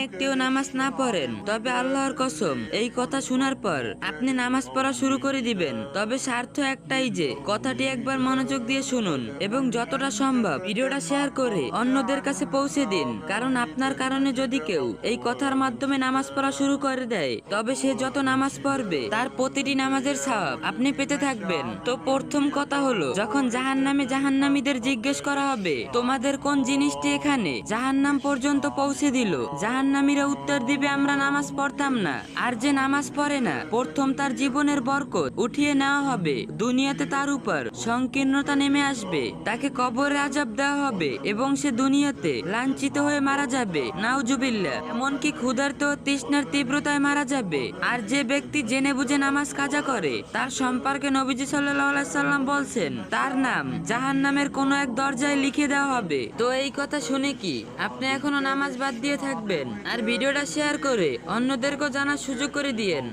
একটিও নামাজ না পড়েন, তবে আল্লাহর কসম এই কথা শোনার পর আপনি নামাজ পড়া শুরু করে দিবেন। তবে স্বার্থ একটাই যে কথাটি একবার মনোযোগ দিয়ে শুনুন এবং যতটা সম্ভব ভিডিওটা শেয়ার করে অন্যদের কাছে পৌঁছে দিন, কারণ আপনার কারণে যদি কেউ এই কথার মাধ্যমে নামাজ পড়া শুরু করে দেয় তবে সে যত নামাজ পড়বে তার প্রতিটি নামাজের সওয়াব আপনি পেতে থাকবেন। তো প্রথম কথা হলো, যখন জাহান্নামীদের জিজ্ঞেস করা হবে তোমাদের কোন জিনিসটি এখানে জাহান্নাম পর্যন্ত পৌঁছে দিল, জাহান্নামীরা উত্তর দিবে আমরা নামাজ পড়তাম না। আর যে নামাজ পড়ে না প্রথম তার জীবনের বরকত উঠিয়ে নেওয়া হবে, দুনিয়াতে তার উপর সংকীর্ণতা নেমে আসবে, তাকে কবরে আযাব দেওয়া হবে এবং সে দুনিয়াতে লাঞ্ছিত হয়ে মারা যাবে, নাউজুবিল্লাহ। এমনকি ক্ষুধার্ত ও তৃষ্ণার তীব্রতায় মারা যাবে। আর যে ব্যক্তি জেনে বুঝে নামাজ কাজা করে তার সম্পর্কে নবীজি সাল্লাল্লাহু আলাইহি সাল্লাম বলছেন তার নাম জাহান্নামের কোনো এক দরজায় লিখে দেওয়া হবে। তো এই কথা শুনে কি আপনি এখনো নামাজ বাদ দিয়ে থাকবেন? আর ভিডিওটা শেয়ার করে অন্যদেরকেও জানার সুযোগ করে দিয়েন।